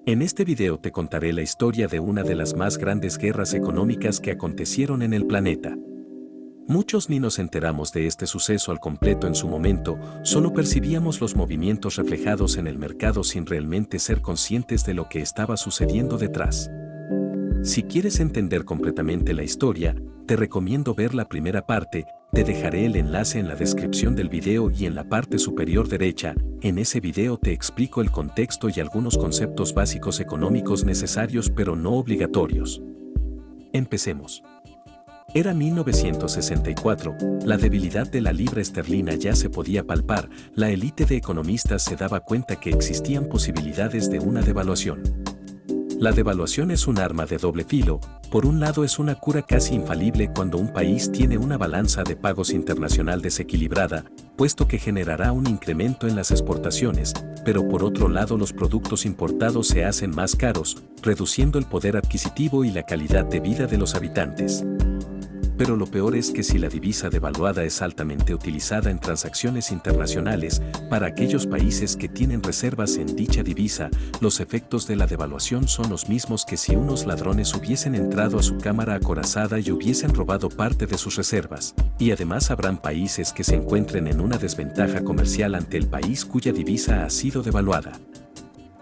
En este video te contaré la historia de una de las más grandes guerras económicas que acontecieron en el planeta. Muchos ni nos enteramos de este suceso al completo en su momento, solo percibíamos los movimientos reflejados en el mercado sin realmente ser conscientes de lo que estaba sucediendo detrás. Si quieres entender completamente la historia, te recomiendo ver la primera parte, te dejaré el enlace en la descripción del video y en la parte superior derecha. En ese video te explico el contexto y algunos conceptos básicos económicos necesarios pero no obligatorios. Empecemos. Era 1964, la debilidad de la libra esterlina ya se podía palpar, la élite de economistas se daba cuenta que existían posibilidades de una devaluación. La devaluación es un arma de doble filo, por un lado es una cura casi infalible cuando un país tiene una balanza de pagos internacional desequilibrada, puesto que generará un incremento en las exportaciones, pero por otro lado los productos importados se hacen más caros, reduciendo el poder adquisitivo y la calidad de vida de los habitantes. Pero lo peor es que si la divisa devaluada es altamente utilizada en transacciones internacionales, para aquellos países que tienen reservas en dicha divisa, los efectos de la devaluación son los mismos que si unos ladrones hubiesen entrado a su cámara acorazada y hubiesen robado parte de sus reservas. Y además habrán países que se encuentren en una desventaja comercial ante el país cuya divisa ha sido devaluada.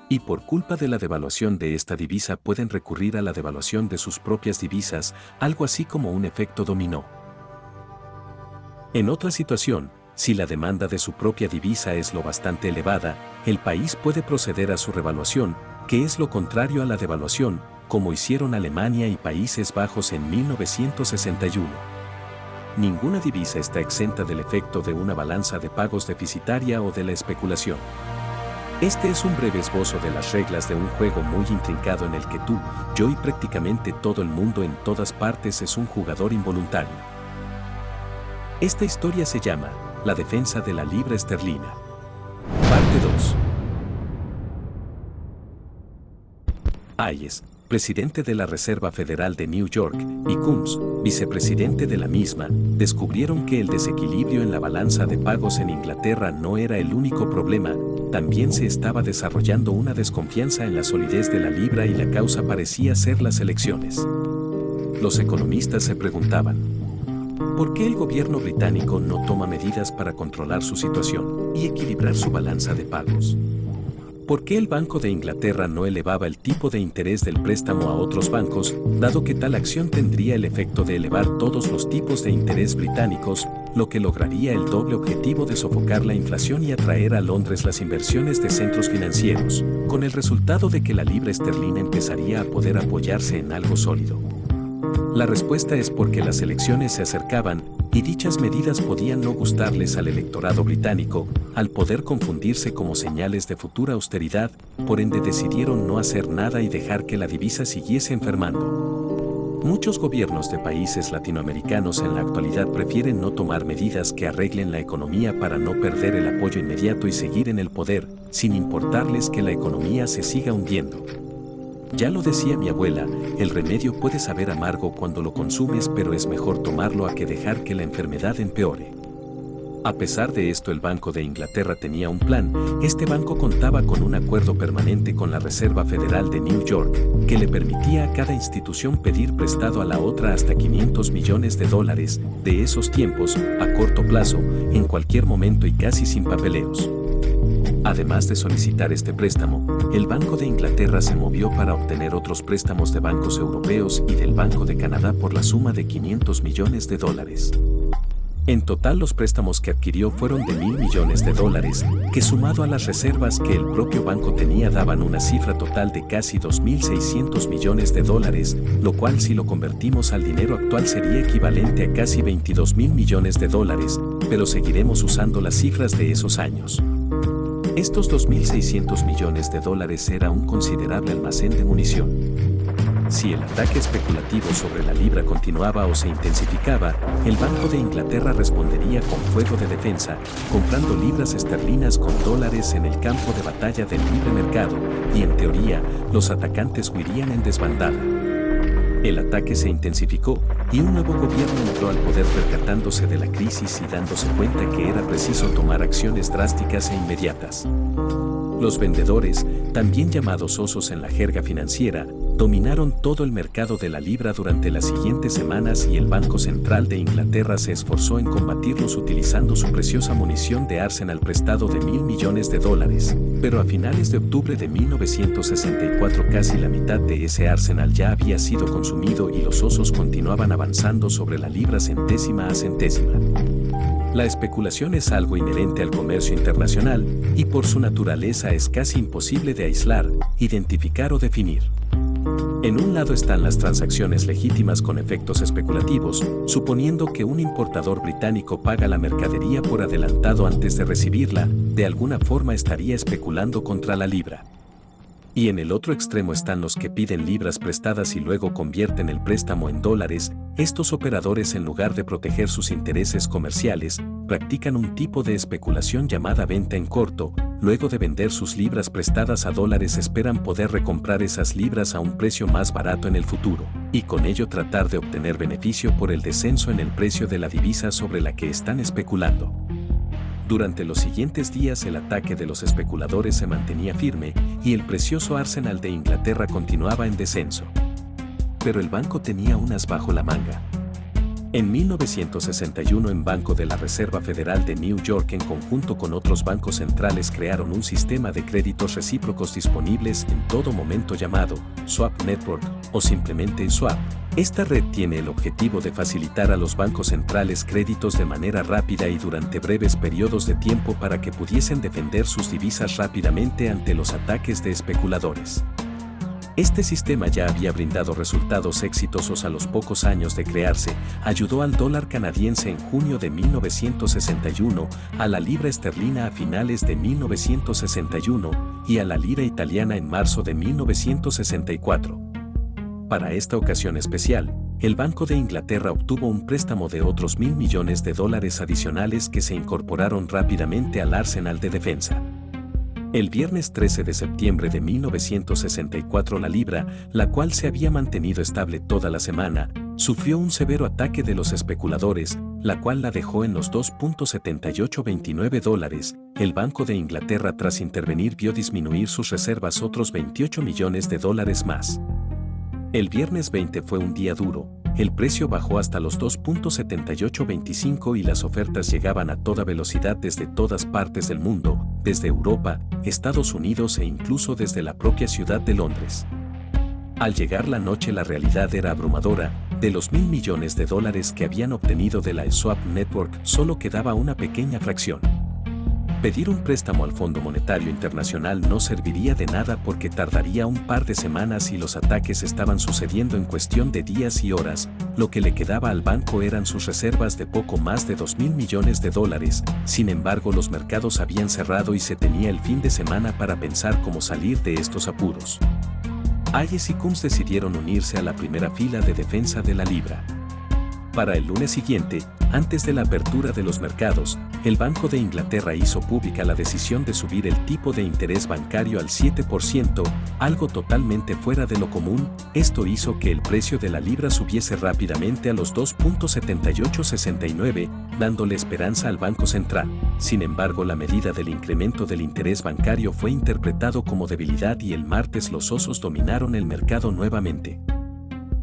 Y por culpa de la devaluación de esta divisa pueden recurrir a la devaluación de sus propias divisas, algo así como un efecto dominó. En otra situación, si la demanda de su propia divisa es lo bastante elevada, el país puede proceder a su revaluación, que es lo contrario a la devaluación, como hicieron Alemania y Países Bajos en 1961. Ninguna divisa está exenta del efecto de una balanza de pagos deficitaria o de la especulación. Este es un breve esbozo de las reglas de un juego muy intrincado en el que tú, yo y prácticamente todo el mundo en todas partes es un jugador involuntario. Esta historia se llama La defensa de la libra esterlina. Parte 2. Hayes, presidente de la Reserva Federal de New York, y Combs, vicepresidente de la misma, descubrieron que el desequilibrio en la balanza de pagos en Inglaterra no era el único problema. También se estaba desarrollando una desconfianza en la solidez de la libra y la causa parecía ser las elecciones. Los economistas se preguntaban, ¿por qué el gobierno británico no toma medidas para controlar su situación y equilibrar su balanza de pagos? ¿Por qué el Banco de Inglaterra no elevaba el tipo de interés del préstamo a otros bancos, dado que tal acción tendría el efecto de elevar todos los tipos de interés británicos, lo que lograría el doble objetivo de sofocar la inflación y atraer a Londres las inversiones de centros financieros, con el resultado de que la libra esterlina empezaría a poder apoyarse en algo sólido? La respuesta es porque las elecciones se acercaban, y dichas medidas podían no gustarles al electorado británico, al poder confundirse como señales de futura austeridad, por ende decidieron no hacer nada y dejar que la divisa siguiese enfermando. Muchos gobiernos de países latinoamericanos en la actualidad prefieren no tomar medidas que arreglen la economía para no perder el apoyo inmediato y seguir en el poder, sin importarles que la economía se siga hundiendo. Ya lo decía mi abuela, el remedio puede saber amargo cuando lo consumes, pero es mejor tomarlo a que dejar que la enfermedad empeore. A pesar de esto, el Banco de Inglaterra tenía un plan. Este banco contaba con un acuerdo permanente con la Reserva Federal de New York, que le permitía a cada institución pedir prestado a la otra hasta $500 millones de esos tiempos, a corto plazo, en cualquier momento y casi sin papeleos. Además de solicitar este préstamo, el Banco de Inglaterra se movió para obtener otros préstamos de bancos europeos y del Banco de Canadá por la suma de $500 millones. En total, los préstamos que adquirió fueron de $1.000 millones, que sumado a las reservas que el propio banco tenía daban una cifra total de casi $2.600 millones, lo cual si lo convertimos al dinero actual sería equivalente a casi $22.000 millones, pero seguiremos usando las cifras de esos años. Estos $2.600 millones era un considerable almacén de munición. Si el ataque especulativo sobre la libra continuaba o se intensificaba, el Banco de Inglaterra respondería con fuego de defensa, comprando libras esterlinas con dólares en el campo de batalla del libre mercado, y en teoría, los atacantes huirían en desbandada. El ataque se intensificó, y un nuevo gobierno entró al poder percatándose de la crisis y dándose cuenta que era preciso tomar acciones drásticas e inmediatas. Los vendedores, también llamados osos en la jerga financiera, dominaron todo el mercado de la libra durante las siguientes semanas y el Banco Central de Inglaterra se esforzó en combatirlos utilizando su preciosa munición de Arsenal prestado de $1.000 millones. Pero a finales de octubre de 1964 casi la mitad de ese arsenal ya había sido consumido y los osos continuaban avanzando sobre la libra centésima a centésima. La especulación es algo inherente al comercio internacional y por su naturaleza es casi imposible de aislar, identificar o definir. En un lado están las transacciones legítimas con efectos especulativos, suponiendo que un importador británico paga la mercadería por adelantado antes de recibirla, de alguna forma estaría especulando contra la libra. Y en el otro extremo están los que piden libras prestadas y luego convierten el préstamo en dólares. Estos operadores, en lugar de proteger sus intereses comerciales, practican un tipo de especulación llamada venta en corto. Luego de vender sus libras prestadas a dólares esperan poder recomprar esas libras a un precio más barato en el futuro, y con ello tratar de obtener beneficio por el descenso en el precio de la divisa sobre la que están especulando. Durante los siguientes días el ataque de los especuladores se mantenía firme y el precioso Arsenal de Inglaterra continuaba en descenso. Pero el banco tenía un as bajo la manga. En 1961 el Banco de la Reserva Federal de New York en conjunto con otros bancos centrales crearon un sistema de créditos recíprocos disponibles en todo momento llamado Swap Network o simplemente Swap. Esta red tiene el objetivo de facilitar a los bancos centrales créditos de manera rápida y durante breves periodos de tiempo para que pudiesen defender sus divisas rápidamente ante los ataques de especuladores. Este sistema ya había brindado resultados exitosos a los pocos años de crearse, ayudó al dólar canadiense en junio de 1961, a la libra esterlina a finales de 1961 y a la lira italiana en marzo de 1964. Para esta ocasión especial, el Banco de Inglaterra obtuvo un préstamo de otros $1.000 millones adicionales que se incorporaron rápidamente al arsenal de defensa. El viernes 13 de septiembre de 1964 la libra, la cual se había mantenido estable toda la semana, sufrió un severo ataque de los especuladores, la cual la dejó en los $2.7829. El Banco de Inglaterra tras intervenir vio disminuir sus reservas otros $28 millones más. El viernes 20 fue un día duro. El precio bajó hasta los $2.7825 y las ofertas llegaban a toda velocidad desde todas partes del mundo, desde Europa, Estados Unidos e incluso desde la propia ciudad de Londres. Al llegar la noche la realidad era abrumadora. De los $1.000 millones que habían obtenido de la Swap Network solo quedaba una pequeña fracción. Pedir un préstamo al Fondo Monetario Internacional no serviría de nada porque tardaría un par de semanas y los ataques estaban sucediendo en cuestión de días y horas. Lo que le quedaba al banco eran sus reservas de poco más de $2.000 millones. Sin embargo, los mercados habían cerrado y se tenía el fin de semana para pensar cómo salir de estos apuros. Hayes y Coons decidieron unirse a la primera fila de defensa de la libra. Para el lunes siguiente, antes de la apertura de los mercados, el Banco de Inglaterra hizo pública la decisión de subir el tipo de interés bancario al 7%, algo totalmente fuera de lo común. Esto hizo que el precio de la libra subiese rápidamente a los $2.7869, dándole esperanza al Banco Central. Sin embargo, la medida del incremento del interés bancario fue interpretado como debilidad y el martes los osos dominaron el mercado nuevamente.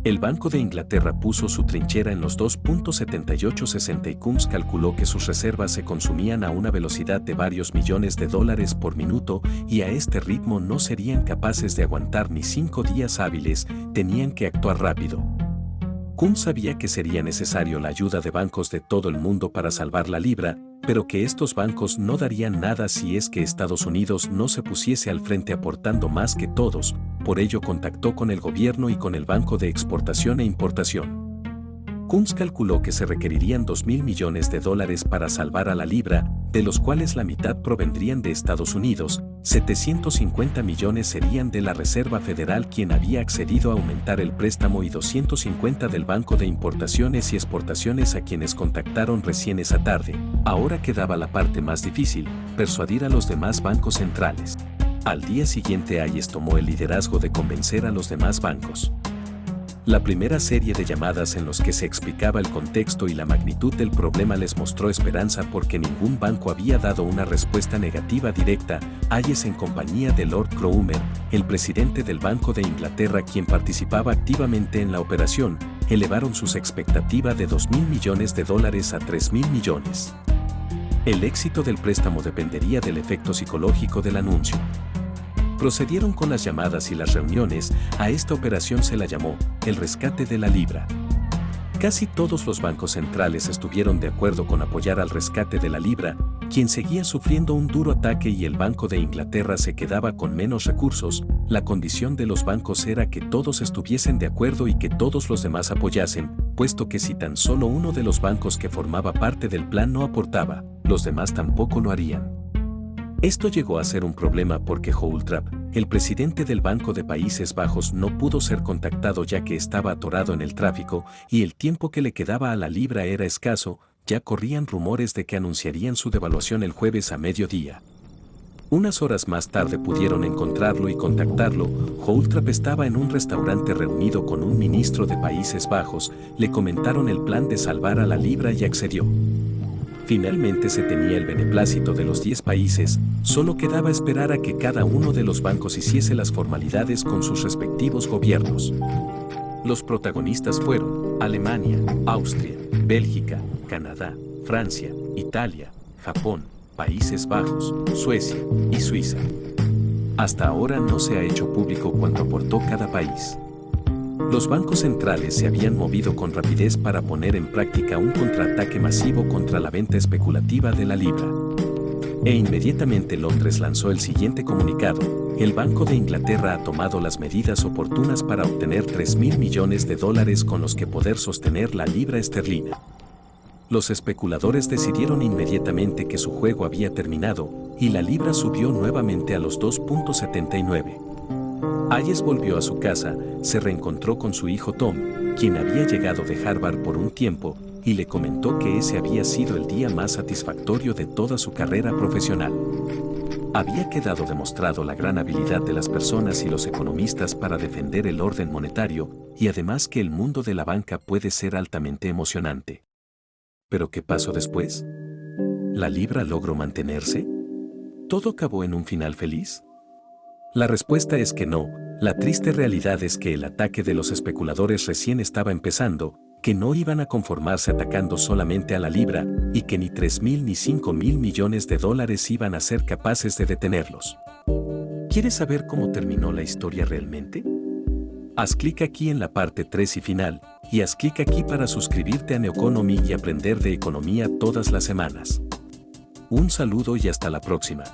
El Banco de Inglaterra puso su trinchera en los $2.7860 y Coons calculó que sus reservas se consumían a una velocidad de varios millones de dólares por minuto y a este ritmo no serían capaces de aguantar ni 5 días hábiles, tenían que actuar rápido. Coons sabía que sería necesario la ayuda de bancos de todo el mundo para salvar la libra, pero que estos bancos no darían nada si es que Estados Unidos no se pusiese al frente aportando más que todos. Por ello contactó con el gobierno y con el Banco de Exportación e Importación. Coons calculó que se requerirían $2.000 millones para salvar a la libra, de los cuales la mitad provendrían de Estados Unidos, 750 millones serían de la Reserva Federal quien había accedido a aumentar el préstamo y 250 del Banco de Importaciones y Exportaciones a quienes contactaron recién esa tarde. Ahora quedaba la parte más difícil, persuadir a los demás bancos centrales. Al día siguiente Hayes tomó el liderazgo de convencer a los demás bancos. La primera serie de llamadas en los que se explicaba el contexto y la magnitud del problema les mostró esperanza porque ningún banco había dado una respuesta negativa directa. Hayes, en compañía de Lord Cromer, el presidente del Banco de Inglaterra, quien participaba activamente en la operación, elevaron sus expectativas de $2.000 millones a $3.000 millones. El éxito del préstamo dependería del efecto psicológico del anuncio. Procedieron con las llamadas y las reuniones. A esta operación se la llamó el rescate de la libra. Casi todos los bancos centrales estuvieron de acuerdo con apoyar al rescate de la libra, quien seguía sufriendo un duro ataque, y el Banco de Inglaterra se quedaba con menos recursos. La condición de los bancos era que todos estuviesen de acuerdo y que todos los demás apoyasen, puesto que si tan solo uno de los bancos que formaba parte del plan no aportaba, los demás tampoco lo harían. Esto llegó a ser un problema porque Howell Trapp, el presidente del Banco de Países Bajos, no pudo ser contactado ya que estaba atorado en el tráfico y el tiempo que le quedaba a la libra era escaso. Ya corrían rumores de que anunciarían su devaluación el jueves a mediodía. Unas horas más tarde pudieron encontrarlo y contactarlo. Howell Trapp estaba en un restaurante reunido con un ministro de Países Bajos. Le comentaron el plan de salvar a la libra y accedió. Finalmente se tenía el beneplácito de los 10 países, solo quedaba esperar a que cada uno de los bancos hiciese las formalidades con sus respectivos gobiernos. Los protagonistas fueron Alemania, Austria, Bélgica, Canadá, Francia, Italia, Japón, Países Bajos, Suecia y Suiza. Hasta ahora no se ha hecho público cuánto aportó cada país. Los bancos centrales se habían movido con rapidez para poner en práctica un contraataque masivo contra la venta especulativa de la libra. E inmediatamente Londres lanzó el siguiente comunicado: el Banco de Inglaterra ha tomado las medidas oportunas para obtener $3.000 millones con los que poder sostener la libra esterlina. Los especuladores decidieron inmediatamente que su juego había terminado y la libra subió nuevamente a los 2.79. Hayes volvió a su casa, se reencontró con su hijo Tom, quien había llegado de Harvard por un tiempo, y le comentó que ese había sido el día más satisfactorio de toda su carrera profesional. Había quedado demostrado la gran habilidad de las personas y los economistas para defender el orden monetario, y además que el mundo de la banca puede ser altamente emocionante. ¿Pero qué pasó después? ¿La libra logró mantenerse? ¿Todo acabó en un final feliz? La respuesta es que no. La triste realidad es que el ataque de los especuladores recién estaba empezando, que no iban a conformarse atacando solamente a la libra, y que ni $3.000 ni $5.000 millones iban a ser capaces de detenerlos. ¿Quieres saber cómo terminó la historia realmente? Haz clic aquí en la parte 3 y final, y haz clic aquí para suscribirte a Neoconomy y aprender de economía todas las semanas. Un saludo y hasta la próxima.